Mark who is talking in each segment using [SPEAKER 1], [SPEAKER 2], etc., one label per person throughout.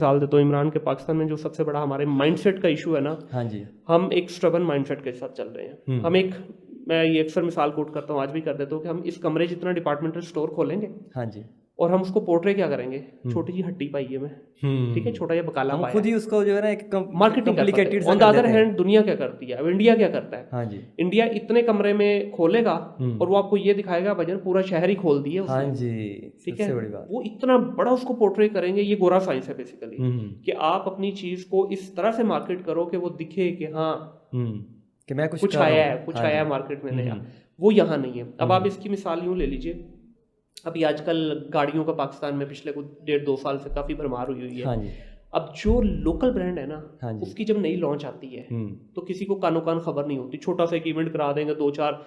[SPEAKER 1] साल दे तो इमरान के पाकिस्तान में जो सबसे बड़ा हमारे माइंडसेट का इशू है ना,
[SPEAKER 2] हाँ जी।
[SPEAKER 1] हम एक स्टबन माइंडसेट के साथ चल रहे हैं। हम एक, मैं ये अक्सर मिसाल कोट करता हूँ, आज भी कर देता हूँ, कि हम इस कमरे जितना डिपार्टमेंटल स्टोर खोलेंगे
[SPEAKER 2] हाँ जी।
[SPEAKER 1] और हम उसको पोर्ट्रे क्या करेंगे, छोटी जी हड्डी पाई है मैं, ठीक है, छोटा ये बकाला
[SPEAKER 2] हम
[SPEAKER 1] पाया,
[SPEAKER 2] खुद ही उसको जो है ना एक
[SPEAKER 1] मार्केटिंग कर पाते हैं। ऑन द अदर हैंड दुनिया क्या करती है, अब इंडिया क्या करता है,
[SPEAKER 2] हाँ जी।
[SPEAKER 1] इंडिया इतने कमरे में खोलेगा और वो आपको ये दिखाएगा भजन पूरा शहर ही खोल दिए उसने।
[SPEAKER 2] हाँ जी,
[SPEAKER 1] ठीक है,
[SPEAKER 2] सबसे बड़ी बात।
[SPEAKER 1] वो इतना बड़ा उसको पोर्ट्रे करेंगे, ये गोरा साइंस है बेसिकली, कि आप अपनी चीज को इस तरह से मार्केट करो कि वो दिखे कि हाँ
[SPEAKER 2] कि मैं कुछ
[SPEAKER 1] आया है, कुछ आया है मार्केट में नया। वो यहाँ नहीं है। अब आप इसकी मिसाल यूँ ले लीजिए, अभी आजकल गाड़ियों का पाकिस्तान में पिछले कुछ 1.5-2 साल से काफ़ी भरमार हुई है।
[SPEAKER 2] हाँ जी।
[SPEAKER 1] अब जो लोकल ब्रांड है ना,
[SPEAKER 2] हाँ जी।
[SPEAKER 1] उसकी जब नई लॉन्च आती है तो किसी को कानो कान खबर नहीं होती, छोटा सा एक इवेंट करा देंगे, 2-4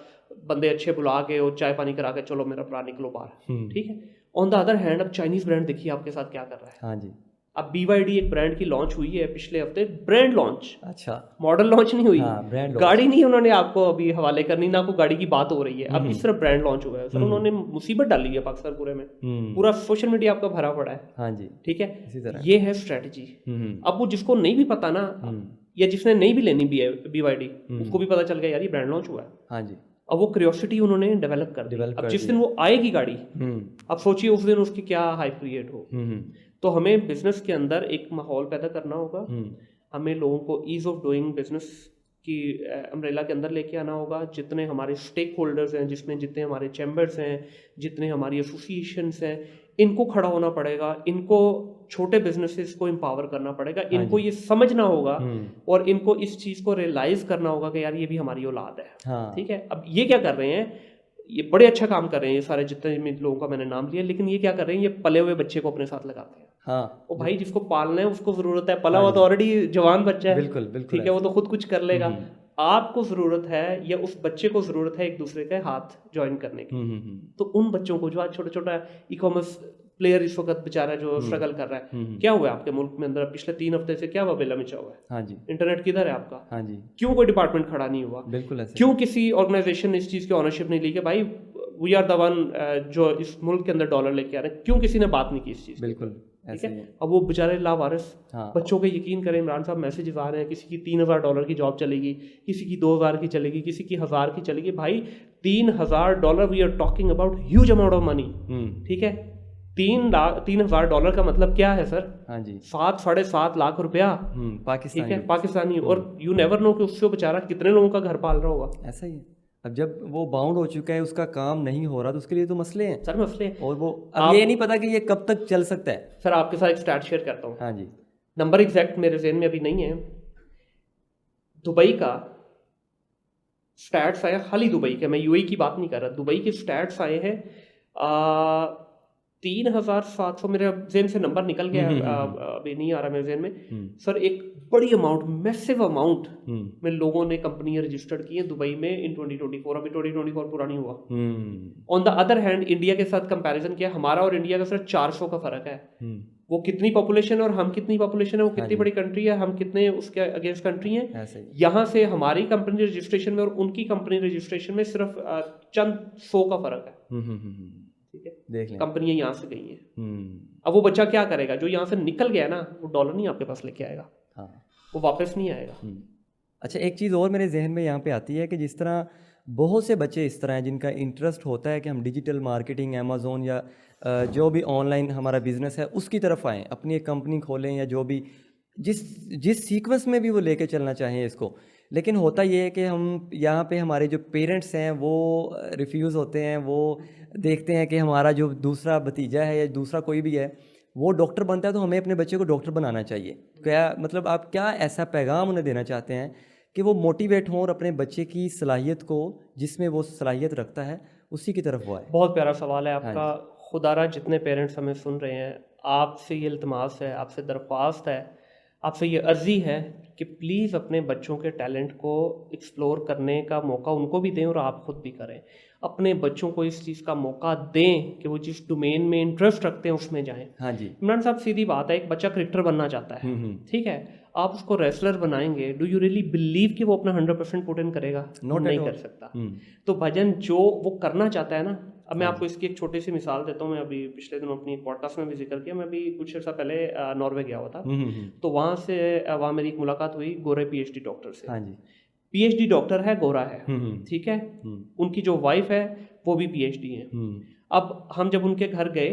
[SPEAKER 1] बंदे अच्छे बुला के और चाय पानी करा के, चलो मेरा प्लान निकलो बाहर, ठीक है। ऑन द अदर हैंड अब चाइनीज ब्रांड देखिए आपके साथ क्या कर रहा है।
[SPEAKER 2] हाँ जी।
[SPEAKER 1] अब BYD एक ब्रांड की लॉन्च हुई है पिछले हफ्ते, ब्रांड लॉन्च,
[SPEAKER 2] अच्छा,
[SPEAKER 1] मॉडल लॉन्च नहीं हुई,
[SPEAKER 2] हाँ, ब्रांड लॉन्च।
[SPEAKER 1] गाड़ी नहीं उन्होंने आपको अभी हवाले करनी, ना आपको गाड़ी की बात हो रही है, अब इस तरह ब्रांड लॉन्च हुआ है सर। उन्होंने मुसीबत डाली है पाकिस्तान पूरे में, पूरा सोशल मीडिया आपका भरा पड़ा है।
[SPEAKER 2] हाँ जी,
[SPEAKER 1] ठीक है,
[SPEAKER 2] इसी तरह
[SPEAKER 1] ये है स्ट्रेटजी। अब वो जिसको नहीं भी पता ना, या जिसने नहीं भी लेनी BYD, उसको भी पता चल गया यार ये ब्रांड लॉन्च हुआ है।
[SPEAKER 2] हाँ जी।
[SPEAKER 1] अब वो क्यूरियोसिटी उन्होंने डेवलप कर दी। अब जिस दिन वो आएगी गाड़ी, अब सोचिए उस दिन उसकी क्या हाइप क्रिएट हो। तो हमें बिजनेस के अंदर एक माहौल पैदा करना होगा, हमें लोगों को ईज ऑफ डूइंग बिजनेस की अम्ब्रेला के अंदर लेके आना होगा। जितने हमारे स्टेक होल्डर्स हैं, जिसमें जितने हमारे चैम्बर्स हैं, जितने हमारी एसोसिएशंस हैं, इनको खड़ा होना पड़ेगा, इनको छोटे बिजनेसेस को एम्पावर करना पड़ेगा, इनको ये समझना होगा और इनको इस चीज़ को रियलाइज करना होगा कि यार ये भी हमारी औलाद है। ठीक है, अब ये क्या कर रहे हैं, ये बड़े अच्छा काम कर रहे हैं, ये सारे जितने लोगों का मैंने नाम लिया, लेकिन ये क्या कर रहे हैं, ये पले हुए बच्चे को अपने साथ लगाते हैं।
[SPEAKER 2] हाँ,
[SPEAKER 1] वो भाई जिसको पालना है उसको जरूरत है, पला हुआ तो ऑलरेडी जवान बच्चा है,
[SPEAKER 2] बिल्कुल बिल्कुल,
[SPEAKER 1] ठीक है, वो तो खुद कुछ कर लेगा। आपको जरूरत है या उस बच्चे को जरूरत है एक दूसरे के हाथ ज्वाइन करने की। तो उन बच्चों को जो आज छोटा छोटा ई-कॉमर्स प्लेयर इस वक्त बेचारा जो स्ट्रगल कर रहा है, क्या हुआ है आपके मुल्क में अंदर पिछले 3 हफ्ते से, क्या हुआ, बेला मिचा हुआ है।
[SPEAKER 2] हाँ जी।
[SPEAKER 1] इंटरनेट किधर है आपका?
[SPEAKER 2] हाँ जी।
[SPEAKER 1] क्यों कोई डिपार्टमेंट खड़ा नहीं हुआ?
[SPEAKER 2] बिल्कुल ऐसे।
[SPEAKER 1] क्यों किसी ऑर्गेनाइजेशन ने इस चीज़ की ऑनरशिप नहीं ली कि भाई वी आर द वन जो इस मुल्क के अंदर डॉलर लेके आ रहे हैं? क्यों किसी ने बात नहीं की इस चीज़?
[SPEAKER 2] बिल्कुल
[SPEAKER 1] ठीक है। अब वो बेचारे लावारिस बच्चों के, यकीन करें इमरान साहब, मैसेजेस आ रहे हैं, किसी की $3,000 की जॉब चलेगी, किसी की 2,000 की चलेगी, किसी की 1,000 की चलेगी। भाई $3,000, we are talking about huge amount of money. ठीक है, $3,000 का मतलब क्या है सर?
[SPEAKER 2] हाँ जी,
[SPEAKER 1] 7-7.5 लाख रुपया
[SPEAKER 2] पाकिस्तानी,
[SPEAKER 1] ठीक है, पाकिस्तानी। और यू नेवर नो कि उससे बेचारा कितने लोगों का घर पाल रहा होगा।
[SPEAKER 2] ऐसा ही है। अब जब वो बाउंड हो चुका है, उसका काम नहीं हो रहा, तो उसके लिए तो मसले हैं
[SPEAKER 1] सर, मसले हैं।
[SPEAKER 2] और वो अब ये नहीं पता कि ये कब तक चल सकता है।
[SPEAKER 1] सर आपके साथ एक स्टैट शेयर करता हूँ।
[SPEAKER 2] हाँ जी।
[SPEAKER 1] नंबर एग्जैक्ट मेरे ज़हन में अभी नहीं है। दुबई का स्टैट्स आया, खाली दुबई के, मैं UAE की बात नहीं कर रहा, दुबई के स्टैट्स आए हैं 3,700, मेरे जेन से नंबर निकल गया, अभी नहीं आ रहा मेरे जेन में सर। एक बड़ी अमाउंट, मैसिव अमाउंट में लोगों ने कंपनियां रजिस्टर्ड की हैं दुबई में इन 2024। अभी 2024 पूरा नहीं हुआ। On the other hand India के साथ कंपैरिजन किया, हमारा और इंडिया का सिर्फ 400 का फर्क है। वो कितनी पॉपुलेशन है और हम कितनी पॉपुलेशन है, वो कितनी बड़ी कंट्री है, हम कितने उसके अगेंस्ट कंट्री हैं। यहाँ से हमारी कंपनी रजिस्ट्रेशन में और उनकी कंपनी रजिस्ट्रेशन में सिर्फ चंद 100 का फर्क है। ठीक है, देख लें, कंपनियां यहाँ से गई हैं। अब वो बच्चा क्या करेगा जो यहाँ से निकल गया ना, वो डॉलर नहीं आपके पास लेके आएगा। हाँ, वो वापस नहीं आएगा।
[SPEAKER 2] अच्छा, एक चीज़ और मेरे जहन में यहाँ पे आती है कि जिस तरह बहुत से बच्चे इस तरह हैं जिनका इंटरेस्ट होता है कि हम डिजिटल मार्केटिंग, अमेज़ोन या जो भी ऑनलाइन हमारा बिजनेस है उसकी तरफ आएँ, अपनी एक कंपनी खोलें या जो भी जिस सीक्वेंस में भी वो लेके चलना चाहें इसको। लेकिन होता ये है कि हम यहाँ पे हमारे जो पेरेंट्स हैं वो रिफ्यूज़ होते हैं, वो देखते हैं कि हमारा जो दूसरा भतीजा है या दूसरा कोई भी है वो डॉक्टर बनता है तो हमें अपने बच्चे को डॉक्टर बनाना चाहिए। क्या मतलब आप क्या ऐसा पैगाम उन्हें देना चाहते हैं कि वो मोटिवेट हों और अपने बच्चे की सलाहियत को, जिसमें वो सलाहियत रखता है, उसी की तरफ वो आए?
[SPEAKER 1] बहुत प्यारा सवाल है आपका। खुदारा जितने पेरेंट्स हमें सुन रहे हैं, आपसे ये इल्तमास है, आपसे दरख्वास्त है, आपसे ये अर्जी है कि प्लीज़ अपने बच्चों के टैलेंट को एक्सप्लोर करने का मौका उनको भी दें और आप खुद भी करें। अपने बच्चों को इस चीज़ का मौका दें कि वो जिस डोमेन में इंटरेस्ट रखते हैं उसमें जाएं।
[SPEAKER 2] हाँ जी।
[SPEAKER 1] इमरान साहब, सीधी बात है, एक बच्चा क्रिकेटर बनना चाहता है, ठीक है, आप उसको रेसलर बनाएंगे, डू यू रियली बिलीव कि वो अपना 100% पुट इन करेगा? नहीं कर सकता। तो भजन जो वो करना चाहता है ना, अब मैं आपको इसकी एक छोटी सी मिसाल देता हूँ। मैं अभी पिछले दिनों अपनी पॉडकास्ट में भी जिक्र किया, मैं अभी कुछ अर्सा पहले नॉर्वे गया हुआ था। तो वहाँ मेरी एक मुलाकात हुई गोरे पीएचडी डॉक्टर से।
[SPEAKER 2] हाँ जी।
[SPEAKER 1] पीएचडी डॉक्टर है, गोरा है, ठीक है। उनकी जो वाइफ है वो भी पीएचडी है। अब हम जब उनके घर गए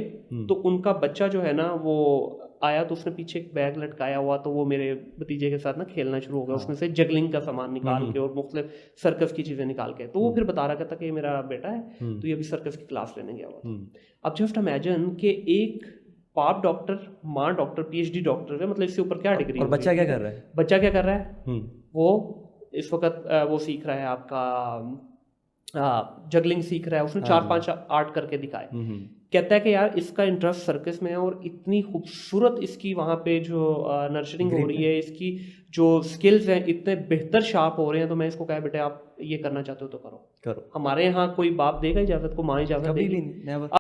[SPEAKER 1] तो उनका बच्चा जो है ना वो आया, तो उसने पीछे एक बैग लटकाया हुआ, तो वो मेरे भतीजे के साथ ना खेलना शुरू हो गया। उसमें से जगलिंग का सामान निकाल के और मुख्तलिफ सर्कस की चीज़ें निकाल के, तो वो फिर बता रहा था कि ये मेरा बेटा है, तो ये अभी सर्कस की क्लास लेने गया हुआ था। अब जस्ट इमेजिन कि एक बाप डॉक्टर, माँ डॉक्टर, पीएचडी डॉक्टर है, मतलब इससे ऊपर क्या डिग्री।
[SPEAKER 2] और बच्चा क्या कर रहा है?
[SPEAKER 1] बच्चा क्या कर रहा है? वो इस वक्त वो सीख रहा है आपका जगलिंग सीख रहा है। उसने 4-5 आर्ट करके दिखाए। कहता है कि यार इसका इंटरेस्ट सर्कस में है और इतनी खूबसूरत इसकी वहाँ पे जो नर्चरिंग हो रही है, इसकी जो स्किल्स हैं इतने बेहतर शार्प हो रहे हैं, तो मैं इसको कहा बेटे आप ये करना चाहते हो तो करो। हमारे यहाँ कोई बाप देगा इजाज़त को, माँ इजाज़त देगी?